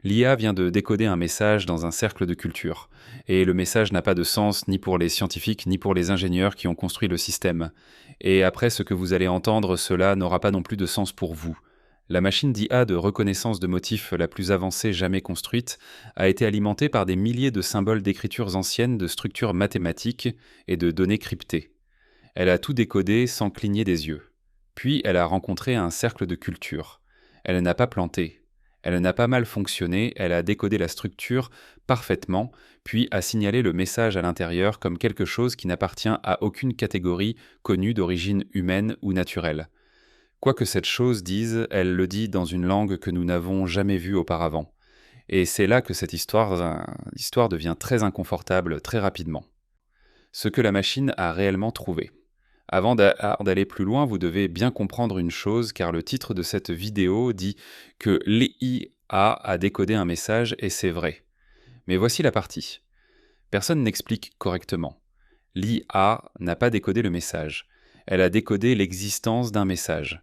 L'IA vient de décoder un message dans un cercle de culture, et le message n'a pas de sens ni pour les scientifiques ni pour les ingénieurs qui ont construit le système. Et après ce que vous allez entendre, cela n'aura pas non plus de sens pour vous. La machine d'IA de reconnaissance de motifs la plus avancée jamais construite a été alimentée par des milliers de symboles d'écritures anciennes de structures mathématiques et de données cryptées. Elle a tout décodé sans cligner des yeux. Puis elle a rencontré un cercle de culture. Elle n'a pas planté. Elle n'a pas mal fonctionné, elle a décodé la structure parfaitement, puis a signalé le message à l'intérieur comme quelque chose qui n'appartient à aucune catégorie connue d'origine humaine ou naturelle. Quoi que cette chose dise, elle le dit dans une langue que nous n'avons jamais vue auparavant. Et c'est là que cette histoire devient très inconfortable très rapidement. Ce que la machine a réellement trouvé. Avant d'aller plus loin, vous devez bien comprendre une chose, car le titre de cette vidéo dit que l'IA a décodé un message et c'est vrai. Mais voici la partie. Personne n'explique correctement. L'IA n'a pas décodé le message. Elle a décodé l'existence d'un message.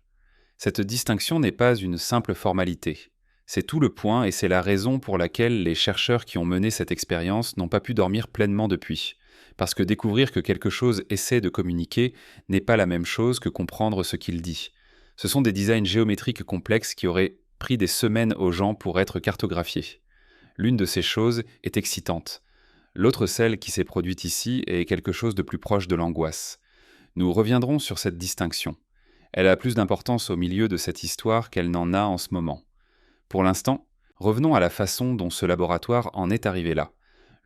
Cette distinction n'est pas une simple formalité. C'est tout le point et c'est la raison pour laquelle les chercheurs qui ont mené cette expérience n'ont pas pu dormir pleinement depuis. Parce que découvrir que quelque chose essaie de communiquer n'est pas la même chose que comprendre ce qu'il dit. Ce sont des designs géométriques complexes qui auraient pris des semaines aux gens pour être cartographiés. L'une de ces choses est excitante. L'autre, celle qui s'est produite ici, est quelque chose de plus proche de l'angoisse. Nous reviendrons sur cette distinction. Elle a plus d'importance au milieu de cette histoire qu'elle n'en a en ce moment. Pour l'instant, revenons à la façon dont ce laboratoire en est arrivé là.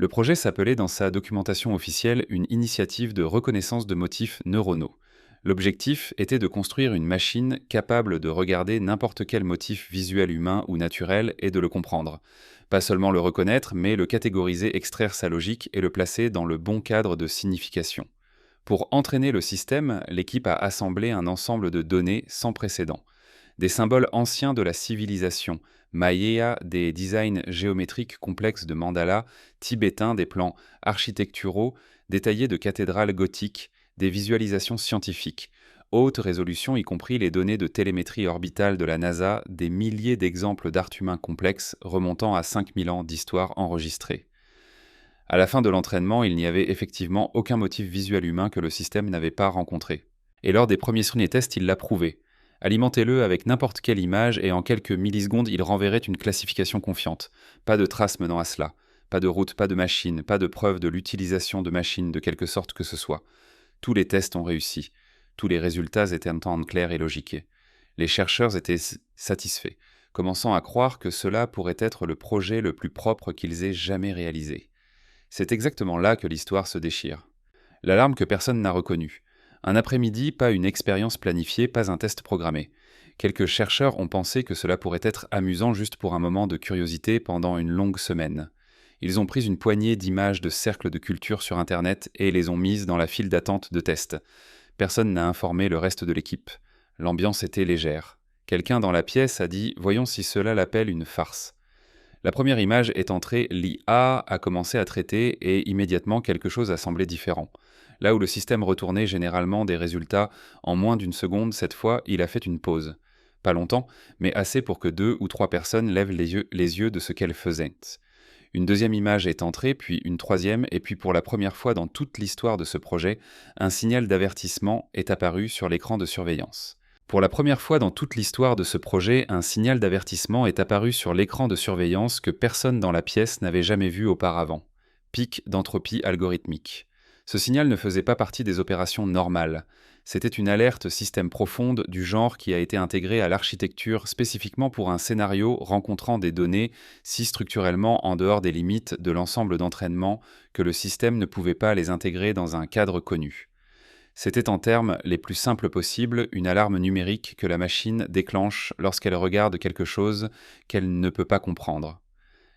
Le projet s'appelait dans sa documentation officielle une initiative de reconnaissance de motifs neuronaux. L'objectif était de construire une machine capable de regarder n'importe quel motif visuel humain ou naturel et de le comprendre. Pas seulement le reconnaître, mais le catégoriser, extraire sa logique et le placer dans le bon cadre de signification. Pour entraîner le système, l'équipe a assemblé un ensemble de données sans précédent. Des symboles anciens de la civilisation, Maya, des designs géométriques complexes de mandalas, tibétains, des plans architecturaux, détaillés de cathédrales gothiques, des visualisations scientifiques, haute résolution y compris les données de télémétrie orbitale de la NASA, des milliers d'exemples d'art humain complexes remontant à 5000 ans d'histoire enregistrée. À la fin de l'entraînement, il n'y avait effectivement aucun motif visuel humain que le système n'avait pas rencontré. Et lors des premiers tests, il l'a prouvé. Alimentez-le avec n'importe quelle image et en quelques millisecondes, il renverrait une classification confiante. Pas de traces menant à cela. Pas de route, pas de machine, pas de preuve de l'utilisation de machines de quelque sorte que ce soit. Tous les tests ont réussi. Tous les résultats étaient entendus clairs et logiqués. Les chercheurs étaient satisfaits, commençant à croire que cela pourrait être le projet le plus propre qu'ils aient jamais réalisé. C'est exactement là que l'histoire se déchire. L'alarme que personne n'a reconnue. Un après-midi, pas une expérience planifiée, pas un test programmé. Quelques chercheurs ont pensé que cela pourrait être amusant juste pour un moment de curiosité pendant une longue semaine. Ils ont pris une poignée d'images de cercles de culture sur Internet et les ont mises dans la file d'attente de test. Personne n'a informé le reste de l'équipe. L'ambiance était légère. Quelqu'un dans la pièce a dit « Voyons si cela l'appelle une farce ». La première image est entrée, l'IA a commencé à traiter et immédiatement quelque chose a semblé différent. Là où le système retournait généralement des résultats en moins d'une seconde, cette fois, il a fait une pause. Pas longtemps, mais assez pour que 2 ou 3 personnes lèvent les yeux de ce qu'elle faisait. Une deuxième image est entrée, puis une troisième, et puis pour la première fois dans toute l'histoire de ce projet, un signal d'avertissement est apparu sur l'écran de surveillance. Pour la première fois dans toute l'histoire de ce projet, un signal d'avertissement est apparu sur l'écran de surveillance que personne dans la pièce n'avait jamais vu auparavant. Pic d'entropie algorithmique. Ce signal ne faisait pas partie des opérations normales. C'était une alerte système profonde du genre qui a été intégrée à l'architecture spécifiquement pour un scénario rencontrant des données si structurellement en dehors des limites de l'ensemble d'entraînement que le système ne pouvait pas les intégrer dans un cadre connu. C'était en termes les plus simples possibles une alarme numérique que la machine déclenche lorsqu'elle regarde quelque chose qu'elle ne peut pas comprendre.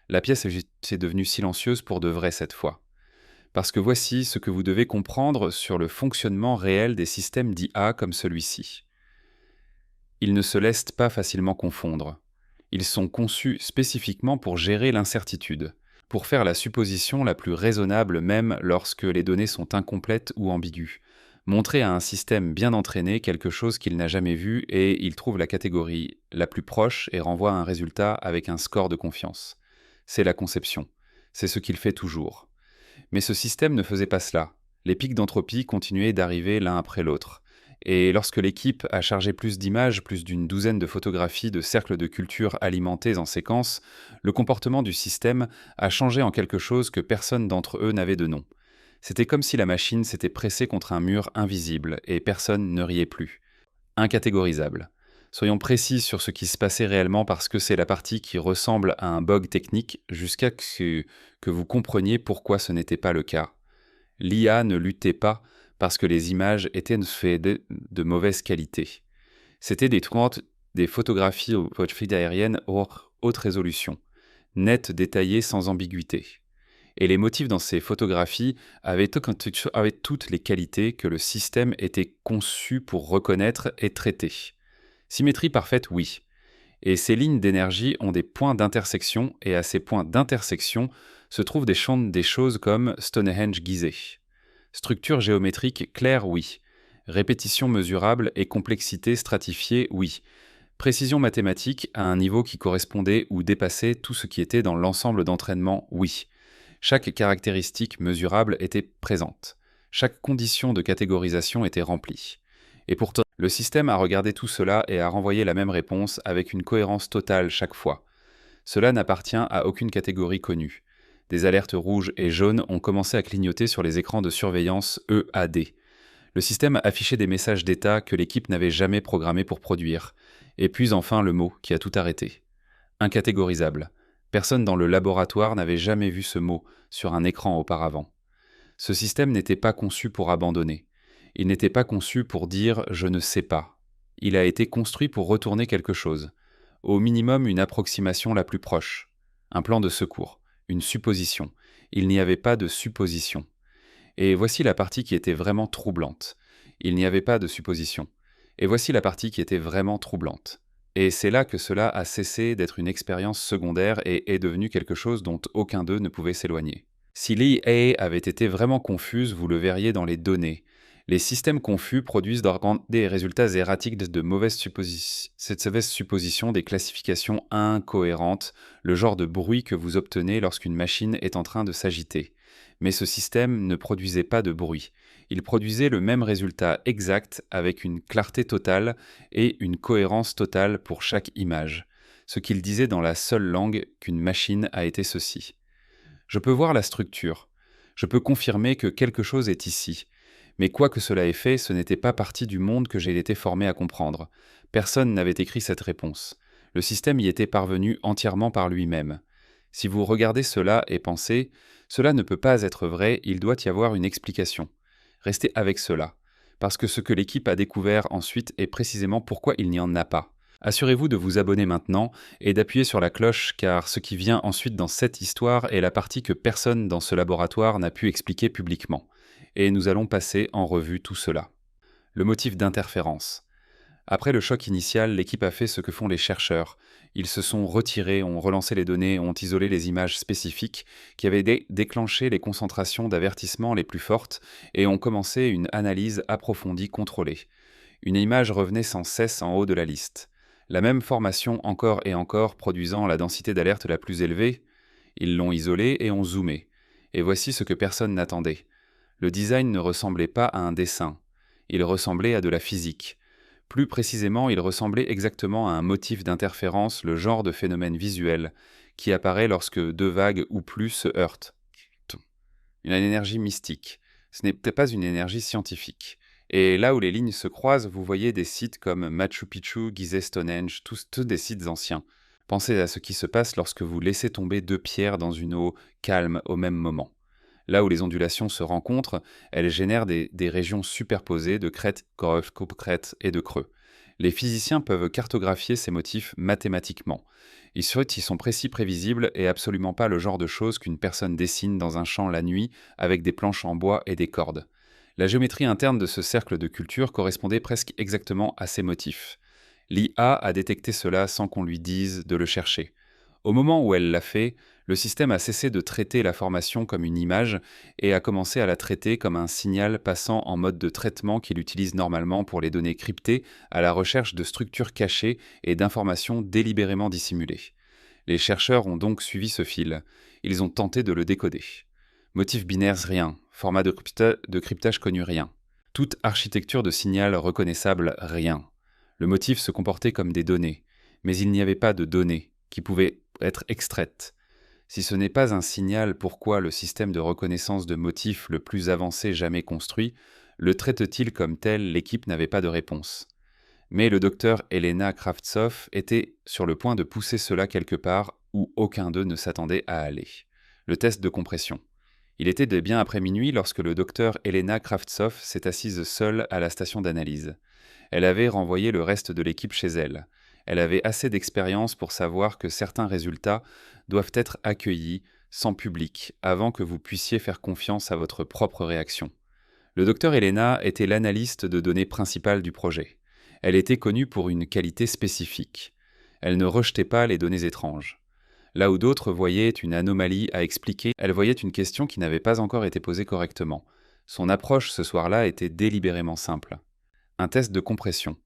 La pièce est devenue silencieuse pour de vrai cette fois. Parce que voici ce que vous devez comprendre sur le fonctionnement réel des systèmes d'IA comme celui-ci. Ils ne se laissent pas facilement confondre. Ils sont conçus spécifiquement pour gérer l'incertitude, pour faire la supposition la plus raisonnable même lorsque les données sont incomplètes ou ambiguës. Montrer à un système bien entraîné quelque chose qu'il n'a jamais vu et il trouve la catégorie la plus proche et renvoie un résultat avec un score de confiance. c'est la conception. C'est ce qu'il fait toujours. Mais ce système ne faisait pas cela. Les pics d'entropie continuaient d'arriver l'un après l'autre. Et lorsque l'équipe a chargé plus d'images, plus d'une douzaine de photographies de cercles de culture alimentés en séquence, le comportement du système a changé en quelque chose que personne d'entre eux n'avait de nom. C'était comme si la machine s'était pressée contre un mur invisible et personne ne riait plus. Incatégorisable. Soyons précis sur ce qui se passait réellement parce que c'est la partie qui ressemble à un bug technique jusqu'à que vous compreniez pourquoi ce n'était pas le cas. L'IA ne luttait pas parce que les images étaient de mauvaise qualité. C'était des photographies aériennes haute résolution, nettes, détaillées, sans ambiguïté. Et les motifs dans ces photographies avaient toutes les qualités que le système était conçu pour reconnaître et traiter. Symétrie parfaite, oui. Et ces lignes d'énergie ont des points d'intersection, et à ces points d'intersection se trouvent des choses comme Stonehenge Gizeh. Structure géométrique claire, oui. Répétition mesurable et complexité stratifiée, oui. Précision mathématique à un niveau qui correspondait ou dépassait tout ce qui était dans l'ensemble d'entraînement, oui. Chaque caractéristique mesurable était présente. Chaque condition de catégorisation était remplie. Et pourtant, le système a regardé tout cela et a renvoyé la même réponse avec une cohérence totale chaque fois. Cela n'appartient à aucune catégorie connue. Des alertes rouges et jaunes ont commencé à clignoter sur les écrans de surveillance EAD. Le système affichait des messages d'état que l'équipe n'avait jamais programmés pour produire. Et puis enfin le mot qui a tout arrêté. Incatégorisable. Personne dans le laboratoire n'avait jamais vu ce mot sur un écran auparavant. Ce système n'était pas conçu pour abandonner. Il n'était pas conçu pour dire « je ne sais pas ». Il a été construit pour retourner quelque chose. Au minimum une approximation la plus proche. Un plan de secours. Une supposition. Il n'y avait pas de supposition. Et voici la partie qui était vraiment troublante. Il n'y avait pas de supposition. Et voici la partie qui était vraiment troublante. Et c'est là que cela a cessé d'être une expérience secondaire et est devenu quelque chose dont aucun d'eux ne pouvait s'éloigner. Si l'IA avait été vraiment confuse, vous le verriez dans les données. Les systèmes confus produisent des résultats erratiques de mauvaises suppositions, des classifications incohérentes, le genre de bruit que vous obtenez lorsqu'une machine est en train de s'agiter. Mais ce système ne produisait pas de bruit. Il produisait le même résultat exact avec une clarté totale et une cohérence totale pour chaque image, ce qu'il disait dans la seule langue qu'une machine a été ceci. Je peux voir la structure. Je peux confirmer que quelque chose est ici. Mais quoi que cela ait fait, ce n'était pas partie du monde que j'ai été formé à comprendre. Personne n'avait écrit cette réponse. Le système y était parvenu entièrement par lui-même. Si vous regardez cela et pensez « cela ne peut pas être vrai, il doit y avoir une explication », restez avec cela, parce que ce que l'équipe a découvert ensuite est précisément pourquoi il n'y en a pas. Assurez-vous de vous abonner maintenant et d'appuyer sur la cloche car ce qui vient ensuite dans cette histoire est la partie que personne dans ce laboratoire n'a pu expliquer publiquement. Et nous allons passer en revue tout cela. Le motif d'interférence. Après le choc initial, l'équipe a fait ce que font les chercheurs. Ils se sont retirés, ont relancé les données, ont isolé les images spécifiques qui avaient déclenché les concentrations d'avertissement les plus fortes et ont commencé une analyse approfondie contrôlée. Une image revenait sans cesse en haut de la liste. La même formation encore et encore produisant la densité d'alerte la plus élevée. Ils l'ont isolée et ont zoomé. Et voici ce que personne n'attendait. Le design ne ressemblait pas à un dessin. Il ressemblait à de la physique. Plus précisément, il ressemblait exactement à un motif d'interférence, le genre de phénomène visuel, qui apparaît lorsque deux vagues ou plus se heurtent. Une énergie mystique. Ce n'est peut-être pas une énergie scientifique. Et là où les lignes se croisent, vous voyez des sites comme Machu Picchu, Gizeh, Stonehenge, tous des sites anciens. Pensez à ce qui se passe lorsque vous laissez tomber deux pierres dans une eau calme au même moment. Là où les ondulations se rencontrent, elles génèrent des régions superposées de crêtes, crêtes et de creux. Les physiciens peuvent cartographier ces motifs mathématiquement. Ils sont précis, prévisibles et absolument pas le genre de choses qu'une personne dessine dans un champ la nuit avec des planches en bois et des cordes. La géométrie interne de ce cercle de culture correspondait presque exactement à ces motifs. L'IA a détecté cela sans qu'on lui dise de le chercher. Au moment où elle l'a fait, le système a cessé de traiter la formation comme une image et a commencé à la traiter comme un signal passant en mode de traitement qu'il utilise normalement pour les données cryptées à la recherche de structures cachées et d'informations délibérément dissimulées. Les chercheurs ont donc suivi ce fil. Ils ont tenté de le décoder. Motifs binaires, rien. Format de cryptage connu, rien. Toute architecture de signal reconnaissable, rien. Le motif se comportait comme des données, mais il n'y avait pas de données qui pouvaient être extraites. Si ce n'est pas un signal, pourquoi le système de reconnaissance de motifs le plus avancé jamais construit le traite-t-il comme tel? L'équipe n'avait pas de réponse. Mais le docteur Elena Kravtsov était sur le point de pousser cela quelque part où aucun d'eux ne s'attendait à aller. Le test de compression. Il était bien après minuit lorsque le docteur Elena Kravtsov s'est assise seule à la station d'analyse. Elle avait renvoyé le reste de l'équipe chez elle. Elle avait assez d'expérience pour savoir que certains résultats doivent être accueillis sans public avant que vous puissiez faire confiance à votre propre réaction. Le docteur Elena était l'analyste de données principale du projet. Elle était connue pour une qualité spécifique. Elle ne rejetait pas les données étranges. Là où d'autres voyaient une anomalie à expliquer, elle voyait une question qui n'avait pas encore été posée correctement. Son approche ce soir-là était délibérément simple. Un test de compression.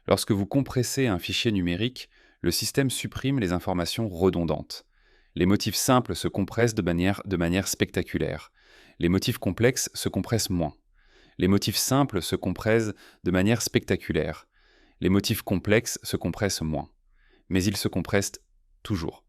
Lorsque vous compressez un fichier numérique, le système supprime les informations redondantes. Les motifs simples se compressent de manière spectaculaire. Les motifs complexes se compressent moins. Les motifs simples se compressent de manière spectaculaire. Les motifs complexes se compressent moins. Mais ils se compressent toujours.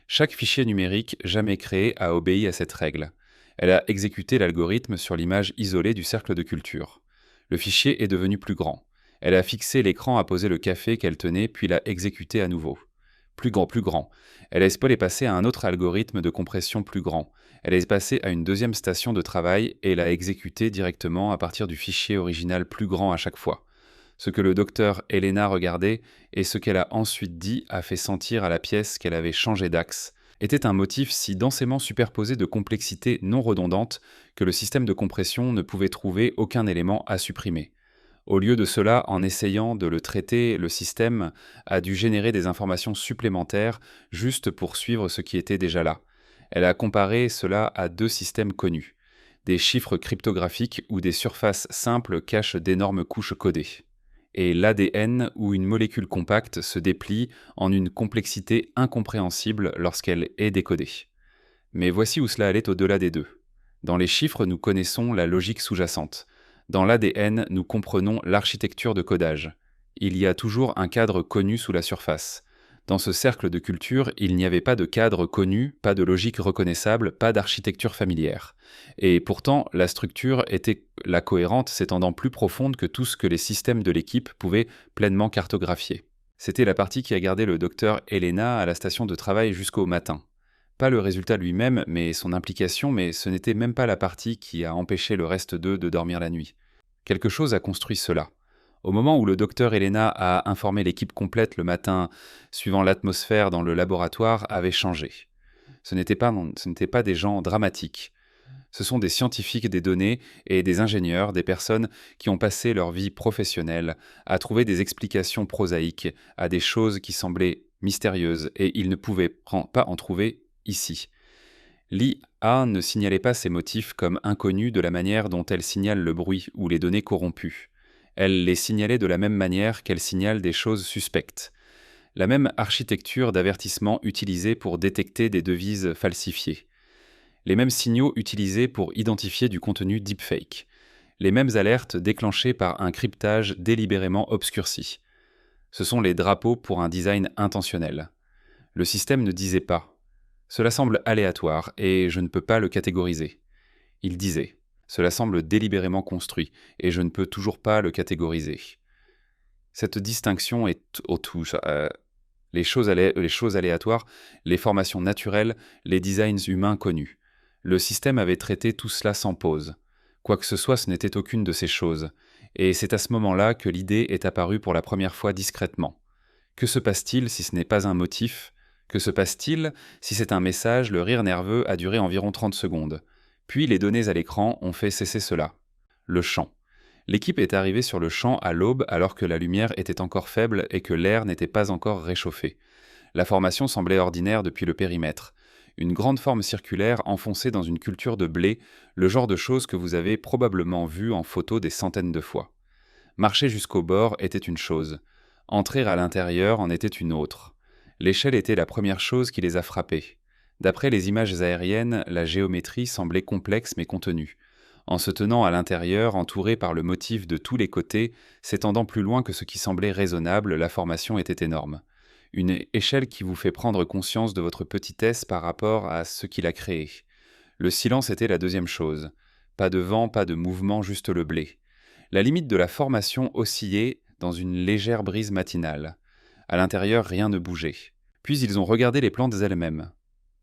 Chaque fichier numérique jamais créé a obéi à cette règle. Elle a exécuté l'algorithme sur l'image isolée du cercle de culture. Le fichier est devenu plus grand. Elle a fixé l'écran à poser le café qu'elle tenait, puis l'a exécuté à nouveau. Plus grand, plus grand. Elle est passée à un autre algorithme de compression plus grand. Elle est passée à une deuxième station de travail et l'a exécuté directement à partir du fichier original plus grand à chaque fois. Ce que le docteur Elena regardait et ce qu'elle a ensuite dit a fait sentir à la pièce qu'elle avait changé d'axe, était un motif si densément superposé de complexité non redondante que le système de compression ne pouvait trouver aucun élément à supprimer. Au lieu de cela, en essayant de le traiter, le système a dû générer des informations supplémentaires juste pour suivre ce qui était déjà là. Elle a comparé cela à deux systèmes connus. Des chiffres cryptographiques où des surfaces simples cachent d'énormes couches codées. Et l'ADN où une molécule compacte se déplie en une complexité incompréhensible lorsqu'elle est décodée. Mais voici où cela allait au-delà des deux. Dans les chiffres, nous connaissons la logique sous-jacente. Dans l'ADN, nous comprenons l'architecture de codage. Il y a toujours un cadre connu sous la surface. Dans ce cercle de culture, il n'y avait pas de cadre connu, pas de logique reconnaissable, pas d'architecture familière. Et pourtant, la structure était la cohérente s'étendant plus profonde que tout ce que les systèmes de l'équipe pouvaient pleinement cartographier. C'était la partie qui a gardé le docteur Elena à la station de travail jusqu'au matin. Pas le résultat lui-même, mais son implication, mais ce n'était même pas la partie qui a empêché le reste d'eux de dormir la nuit. Quelque chose a construit cela. Au moment où le docteur Elena a informé l'équipe complète le matin suivant, l'atmosphère dans le laboratoire avait changé. Ce n'étaient pas des gens dramatiques. Ce sont des scientifiques des données et des ingénieurs, des personnes qui ont passé leur vie professionnelle à trouver des explications prosaïques à des choses qui semblaient mystérieuses et ils ne pouvaient pas en trouver ici. L'IA ne signalait pas ses motifs comme inconnus de la manière dont elle signale le bruit ou les données corrompues. Elle les signalait de la même manière qu'elle signale des choses suspectes. La même architecture d'avertissement utilisée pour détecter des devises falsifiées. Les mêmes signaux utilisés pour identifier du contenu deepfake. Les mêmes alertes déclenchées par un cryptage délibérément obscurci. Ce sont les drapeaux pour un design intentionnel. Le système ne disait pas. Cela semble aléatoire et je ne peux pas le catégoriser. Il disait. Cela semble délibérément construit, et je ne peux toujours pas le catégoriser. Cette distinction est au tout. Les choses aléatoires, les formations naturelles, les designs humains connus. Le système avait traité tout cela sans pause. Quoi que ce soit, ce n'était aucune de ces choses. Et c'est à ce moment-là que l'idée est apparue pour la première fois discrètement. Que se passe-t-il si ce n'est pas un motif ? Que se passe-t-il si c'est un message ? Le rire nerveux a duré environ 30 secondes. Puis les données à l'écran ont fait cesser cela. Le champ. L'équipe est arrivée sur le champ à l'aube alors que la lumière était encore faible et que l'air n'était pas encore réchauffé. La formation semblait ordinaire depuis le périmètre. Une grande forme circulaire enfoncée dans une culture de blé, le genre de choses que vous avez probablement vues en photo des centaines de fois. Marcher jusqu'au bord était une chose. Entrer à l'intérieur en était une autre. L'échelle était la première chose qui les a frappés. D'après les images aériennes, la géométrie semblait complexe mais contenue. En se tenant à l'intérieur, entourée par le motif de tous les côtés, s'étendant plus loin que ce qui semblait raisonnable, la formation était énorme. Une échelle qui vous fait prendre conscience de votre petitesse par rapport à ce qui l'a créé. Le silence était la deuxième chose. Pas de vent, pas de mouvement, juste le blé. La limite de la formation oscillait dans une légère brise matinale. À l'intérieur, rien ne bougeait. Puis ils ont regardé les plantes elles-mêmes.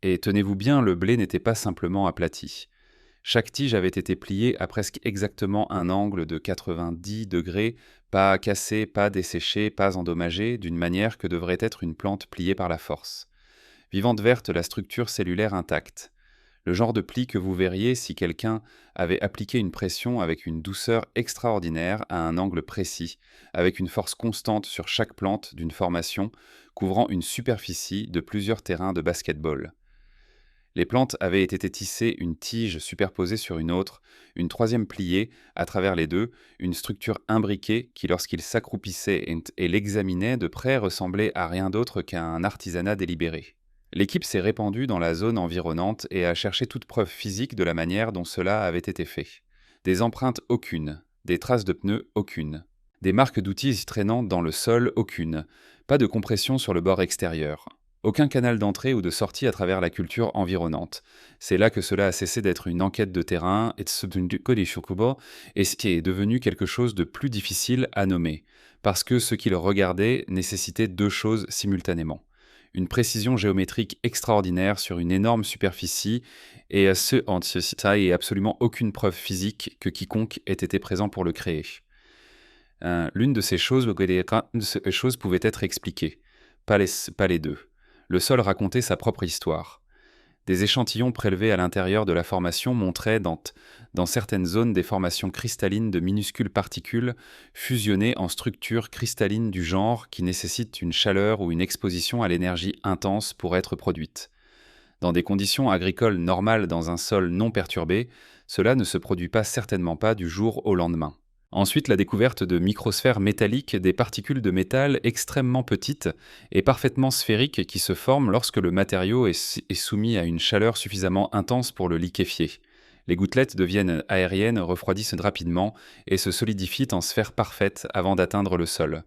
Et tenez-vous bien, le blé n'était pas simplement aplati. Chaque tige avait été pliée à presque exactement un angle de 90 degrés, pas cassé, pas desséché, pas endommagé, d'une manière que devrait être une plante pliée par la force. Vivante verte, la structure cellulaire intacte. Le genre de pli que vous verriez si quelqu'un avait appliqué une pression avec une douceur extraordinaire à un angle précis, avec une force constante sur chaque plante d'une formation, couvrant une superficie de plusieurs terrains de basket-ball. Les plantes avaient été tissées une tige superposée sur une autre, une troisième pliée, à travers les deux, une structure imbriquée qui, lorsqu'ils s'accroupissaient et l'examinaient de près, ressemblait à rien d'autre qu'à un artisanat délibéré. L'équipe s'est répandue dans la zone environnante et a cherché toute preuve physique de la manière dont cela avait été fait. Des empreintes aucune, des traces de pneus aucune, des marques d'outils traînant dans le sol aucune, pas de compression sur le bord extérieur. Aucun canal d'entrée ou de sortie à travers la culture environnante. C'est là que cela a cessé d'être une enquête de terrain et ce qui est devenu quelque chose de plus difficile à nommer, parce que ce qu'il regardait nécessitait deux choses simultanément. Une précision géométrique extraordinaire sur une énorme superficie et absolument aucune preuve physique que quiconque ait été présent pour le créer. L'une de ces choses pouvait être expliquée, pas les deux. Le sol racontait sa propre histoire. Des échantillons prélevés à l'intérieur de la formation montraient dans certaines zones des formations cristallines de minuscules particules fusionnées en structures cristallines du genre qui nécessitent une chaleur ou une exposition à l'énergie intense pour être produites. Dans des conditions agricoles normales dans un sol non perturbé, cela ne se produit certainement pas du jour au lendemain. Ensuite, la découverte de microsphères métalliques, des particules de métal extrêmement petites et parfaitement sphériques qui se forment lorsque le matériau est soumis à une chaleur suffisamment intense pour le liquéfier. Les gouttelettes deviennent aériennes, refroidissent rapidement et se solidifient en sphères parfaites avant d'atteindre le sol.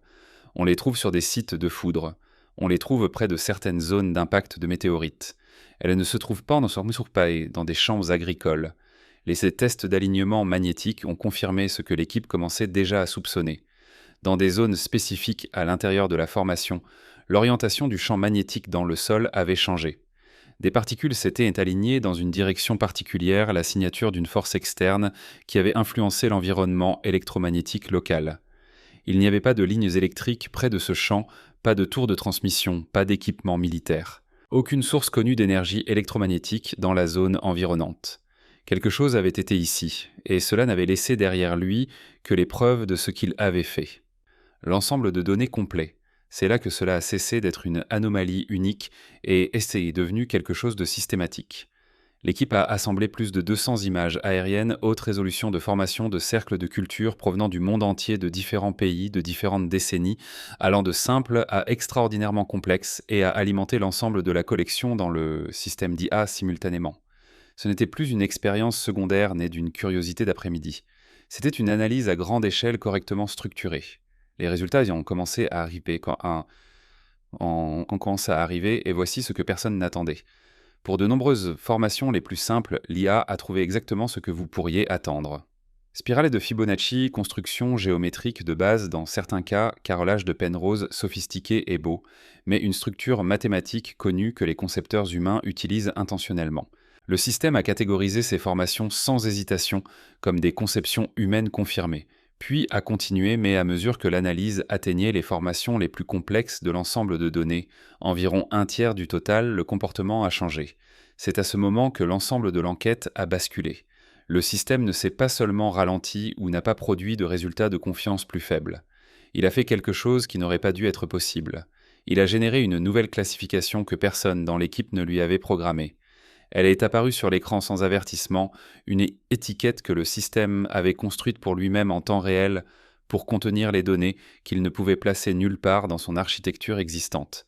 On les trouve sur des sites de foudre. On les trouve près de certaines zones d'impact de météorites. Elles ne se trouvent pas dans des champs agricoles. Ces tests d'alignement magnétique ont confirmé ce que l'équipe commençait déjà à soupçonner. Dans des zones spécifiques à l'intérieur de la formation, l'orientation du champ magnétique dans le sol avait changé. Des particules s'étaient alignées dans une direction particulière, la signature d'une force externe qui avait influencé l'environnement électromagnétique local. Il n'y avait pas de lignes électriques près de ce champ, pas de tour de transmission, pas d'équipement militaire. Aucune source connue d'énergie électromagnétique dans la zone environnante. Quelque chose avait été ici, et cela n'avait laissé derrière lui que les preuves de ce qu'il avait fait. L'ensemble de données complet. C'est là que cela a cessé d'être une anomalie unique et est devenu quelque chose de systématique. L'équipe a assemblé plus de 200 images aériennes haute résolution de formation de cercles de culture provenant du monde entier de différents pays, de différentes décennies, allant de simples à extraordinairement complexes et a alimenté l'ensemble de la collection dans le système d'IA simultanément. Ce n'était plus une expérience secondaire née d'une curiosité d'après-midi. C'était une analyse à grande échelle correctement structurée. Les résultats ont commencé à arriver et voici ce que personne n'attendait. Pour de nombreuses formations les plus simples, l'IA a trouvé exactement ce que vous pourriez attendre. Spirale de Fibonacci, construction géométrique de base dans certains cas, carrelage de Penrose sophistiqué et beau, mais une structure mathématique connue que les concepteurs humains utilisent intentionnellement. Le système a catégorisé ces formations sans hésitation comme des conceptions humaines confirmées, puis a continué mais à mesure que l'analyse atteignait les formations les plus complexes de l'ensemble de données, environ un tiers du total, le comportement a changé. C'est à ce moment que l'ensemble de l'enquête a basculé. Le système ne s'est pas seulement ralenti ou n'a pas produit de résultats de confiance plus faibles. Il a fait quelque chose qui n'aurait pas dû être possible. Il a généré une nouvelle classification que personne dans l'équipe ne lui avait programmée. Elle est apparue sur l'écran sans avertissement, une étiquette que le système avait construite pour lui-même en temps réel pour contenir les données qu'il ne pouvait placer nulle part dans son architecture existante.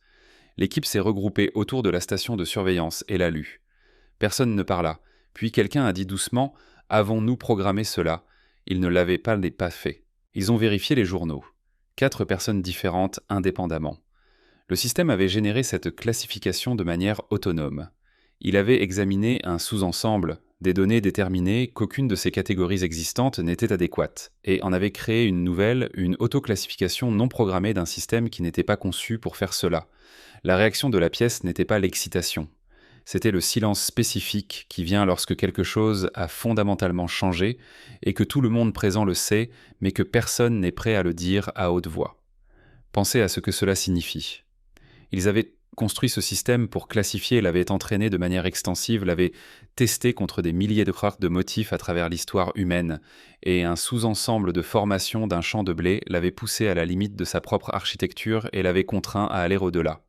L'équipe s'est regroupée autour de la station de surveillance et l'a lu. Personne ne parla. Puis quelqu'un a dit doucement « Avons-nous programmé cela ?» Ils ne l'avaient pas fait. Ils ont vérifié les journaux. 4 personnes différentes indépendamment. Le système avait généré cette classification de manière autonome. Il avait examiné un sous-ensemble, des données déterminées qu'aucune de ces catégories existantes n'était adéquate, et en avait créé une nouvelle, une autoclassification non programmée d'un système qui n'était pas conçu pour faire cela. La réaction de la pièce n'était pas l'excitation. C'était le silence spécifique qui vient lorsque quelque chose a fondamentalement changé et que tout le monde présent le sait, mais que personne n'est prêt à le dire à haute voix. Pensez à ce que cela signifie. Ils avaient construit ce système pour classifier, l'avaient entraîné de manière extensive, l'avaient testé contre des milliers de motifs à travers l'histoire humaine, et un sous-ensemble de formation d'un champ de blé l'avait poussé à la limite de sa propre architecture et l'avait contraint à aller au-delà.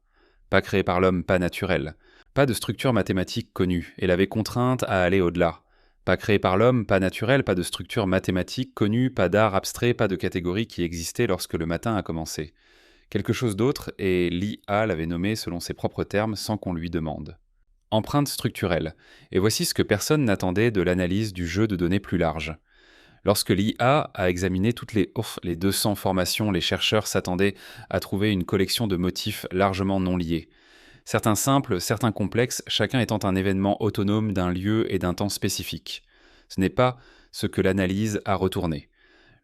Pas créé par l'homme, pas naturel. Pas de structure mathématique connue, et l'avait contrainte à aller au-delà. Pas créé par l'homme, pas naturel, pas de structure mathématique connue, pas d'art abstrait, pas de catégorie qui existait lorsque le matin a commencé. Quelque chose d'autre, et l'IA l'avait nommé selon ses propres termes sans qu'on lui demande. Empreinte structurelle. Et voici ce que personne n'attendait de l'analyse du jeu de données plus large. Lorsque l'IA a examiné toutes les 200 formations, les chercheurs s'attendaient à trouver une collection de motifs largement non liés. Certains simples, certains complexes, chacun étant un événement autonome d'un lieu et d'un temps spécifique. Ce n'est pas ce que l'analyse a retourné.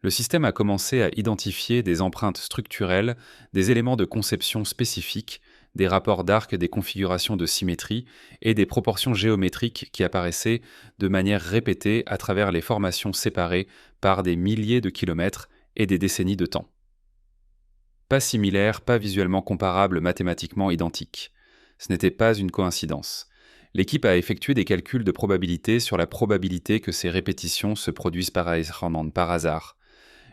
Le système a commencé à identifier des empreintes structurelles, des éléments de conception spécifiques, des rapports d'arc, des configurations de symétrie et des proportions géométriques qui apparaissaient de manière répétée à travers les formations séparées par des milliers de kilomètres et des décennies de temps. Pas similaires, pas visuellement comparables, mathématiquement identiques. Ce n'était pas une coïncidence. L'équipe a effectué des calculs de probabilité sur la probabilité que ces répétitions se produisent par hasard.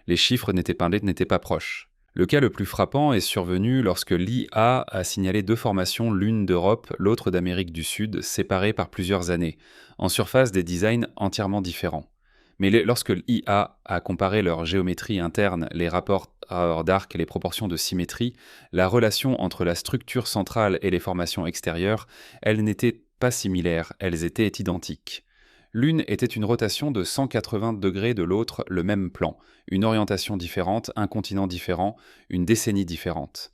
Les chiffres n'étaient pas proches. Le cas le plus frappant est survenu lorsque l'IA a signalé 2 formations, l'une d'Europe, l'autre d'Amérique du Sud, séparées par plusieurs années, en surface des designs entièrement différents. Mais lorsque l'IA a comparé leur géométrie interne, les rapports d'arc et les proportions de symétrie, la relation entre la structure centrale et les formations extérieures, elles n'étaient pas similaires, elles étaient identiques. L'une était une rotation de 180 degrés de l'autre, le même plan, une orientation différente, un continent différent, une décennie différente.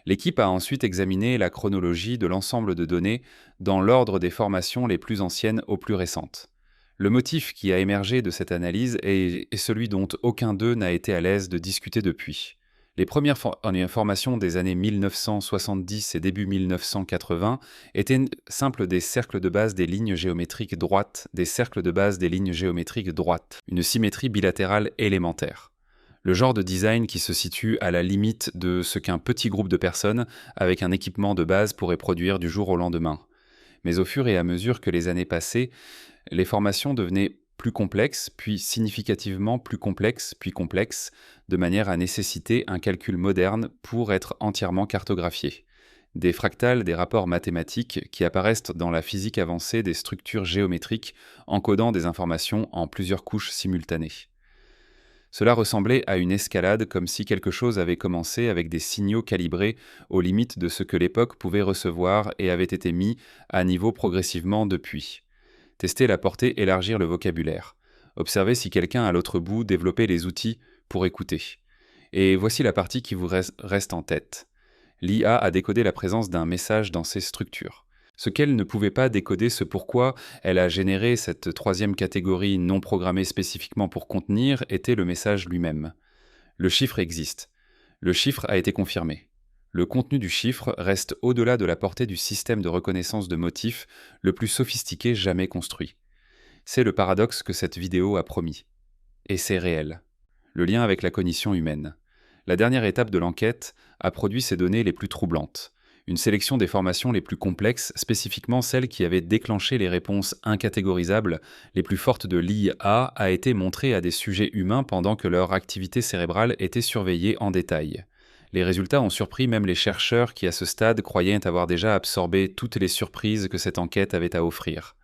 L'équipe a ensuite examiné la chronologie de l'ensemble de données dans l'ordre des formations les plus anciennes aux plus récentes. Le motif qui a émergé de cette analyse est celui dont aucun d'eux n'a été à l'aise de discuter depuis. Les premières formations des années 1970 et début 1980 étaient simples des cercles de base des lignes géométriques droites, une symétrie bilatérale élémentaire. Le genre de design qui se situe à la limite de ce qu'un petit groupe de personnes avec un équipement de base pourrait produire du jour au lendemain. Mais au fur et à mesure que les années passaient, les formations devenaient plus complexes, puis significativement plus complexes, puis complexes, de manière à nécessiter un calcul moderne pour être entièrement cartographiés. Des fractales, des rapports mathématiques qui apparaissent dans la physique avancée des structures géométriques encodant des informations en plusieurs couches simultanées. Cela ressemblait à une escalade comme si quelque chose avait commencé avec des signaux calibrés aux limites de ce que l'époque pouvait recevoir et avait été mis à niveau progressivement depuis. Tester la portée, élargir le vocabulaire. Observez si quelqu'un à l'autre bout développait les outils pour écouter. Et voici la partie qui vous reste en tête. L'IA a décodé la présence d'un message dans ces structures. Ce qu'elle ne pouvait pas décoder, ce pourquoi elle a généré cette 3e catégorie non programmée spécifiquement pour contenir, était le message lui-même. Le chiffre existe. Le chiffre a été confirmé. Le contenu du chiffre reste au-delà de la portée du système de reconnaissance de motifs le plus sophistiqué jamais construit. C'est le paradoxe que cette vidéo a promis. Et c'est réel. Le lien avec la cognition humaine. La dernière étape de l'enquête a produit ces données les plus troublantes. Une sélection des formations les plus complexes, spécifiquement celles qui avaient déclenché les réponses incatégorisables les plus fortes de l'IA, a été montrée à des sujets humains pendant que leur activité cérébrale était surveillée en détail. Les résultats ont surpris même les chercheurs qui, à ce stade, croyaient avoir déjà absorbé toutes les surprises que cette enquête avait à offrir.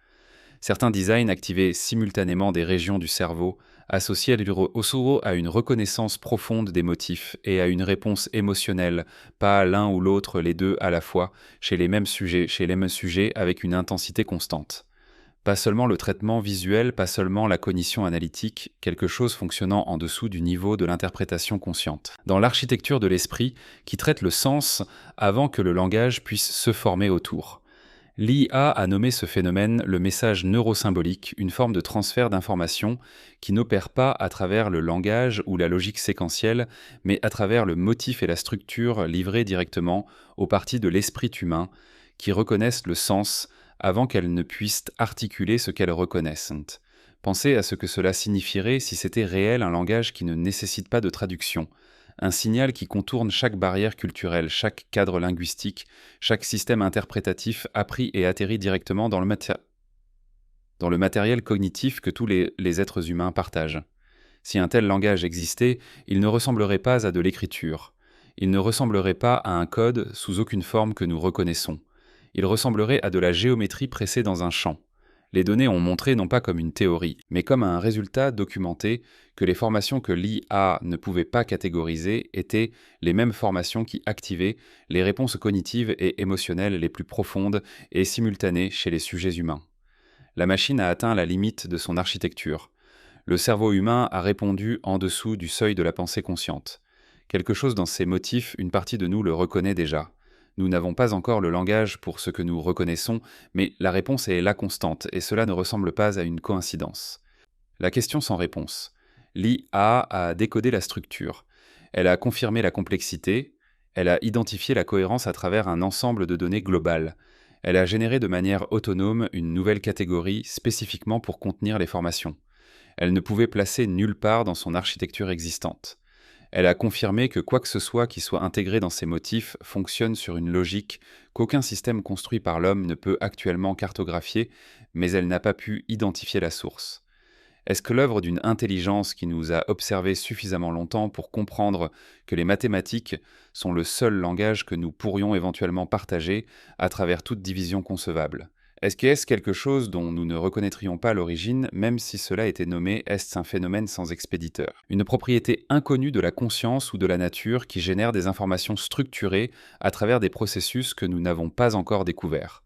Certains designs activaient simultanément des régions du cerveau associées à une reconnaissance profonde des motifs et à une réponse émotionnelle, pas l'un ou l'autre, les deux à la fois, chez les mêmes sujets avec une intensité constante. Pas seulement le traitement visuel, pas seulement la cognition analytique, quelque chose fonctionnant en dessous du niveau de l'interprétation consciente. Dans l'architecture de l'esprit, qui traite le sens avant que le langage puisse se former autour. L'IA a nommé ce phénomène le message neurosymbolique, une forme de transfert d'informations qui n'opère pas à travers le langage ou la logique séquentielle, mais à travers le motif et la structure livrés directement aux parties de l'esprit humain qui reconnaissent le sens avant qu'elles ne puissent articuler ce qu'elles reconnaissent. Pensez à ce que cela signifierait si c'était réel un langage qui ne nécessite pas de traduction, un signal qui contourne chaque barrière culturelle, chaque cadre linguistique, chaque système interprétatif appris et atterri directement dans le matériel cognitif que tous les êtres humains partagent. Si un tel langage existait, il ne ressemblerait pas à de l'écriture. Il ne ressemblerait pas à un code sous aucune forme que nous reconnaissons. Il ressemblerait à de la géométrie pressée dans un champ. Les données ont montré non pas comme une théorie, mais comme un résultat documenté que les formations que l'IA ne pouvait pas catégoriser étaient les mêmes formations qui activaient les réponses cognitives et émotionnelles les plus profondes et simultanées chez les sujets humains. La machine a atteint la limite de son architecture. Le cerveau humain a répondu en dessous du seuil de la pensée consciente. Quelque chose dans ces motifs, une partie de nous le reconnaît déjà. Nous n'avons pas encore le langage pour ce que nous reconnaissons, mais la réponse est là constante, et cela ne ressemble pas à une coïncidence. La question sans réponse. L'IA a décodé la structure. Elle a confirmé la complexité. Elle a identifié la cohérence à travers un ensemble de données globales. Elle a généré de manière autonome une nouvelle catégorie spécifiquement pour contenir les formations. Elle ne pouvait placer nulle part dans son architecture existante. Elle a confirmé que quoi que ce soit qui soit intégré dans ces motifs fonctionne sur une logique qu'aucun système construit par l'homme ne peut actuellement cartographier, mais elle n'a pas pu identifier la source. Est-ce que l'œuvre d'une intelligence qui nous a observés suffisamment longtemps pour comprendre que les mathématiques sont le seul langage que nous pourrions éventuellement partager à travers toute division concevable? Est-ce quelque chose dont nous ne reconnaîtrions pas l'origine, même si cela était nommé est-ce un phénomène sans expéditeur? Une propriété inconnue de la conscience ou de la nature qui génère des informations structurées à travers des processus que nous n'avons pas encore découverts.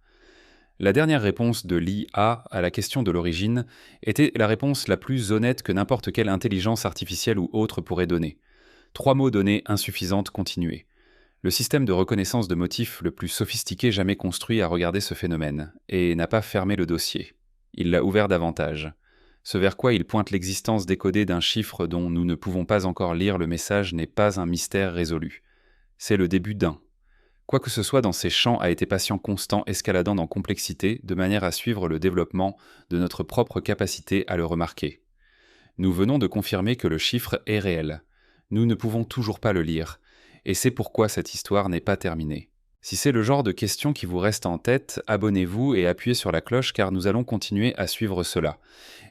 La dernière réponse de l'IA à la question de l'origine était la réponse la plus honnête que n'importe quelle intelligence artificielle ou autre pourrait donner. 3 mots donnés insuffisantes continués. Le système de reconnaissance de motifs le plus sophistiqué jamais construit a regardé ce phénomène, et n'a pas fermé le dossier. Il l'a ouvert davantage. Ce vers quoi il pointe l'existence décodée d'un chiffre dont nous ne pouvons pas encore lire le message n'est pas un mystère résolu. C'est le début d'un. Quoi que ce soit dans ces champs a été patient constant, escaladant dans complexité, de manière à suivre le développement de notre propre capacité à le remarquer. Nous venons de confirmer que le chiffre est réel. Nous ne pouvons toujours pas le lire, et c'est pourquoi cette histoire n'est pas terminée. Si c'est le genre de questions qui vous reste en tête, abonnez-vous et appuyez sur la cloche car nous allons continuer à suivre cela.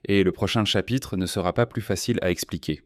Et le prochain chapitre ne sera pas plus facile à expliquer.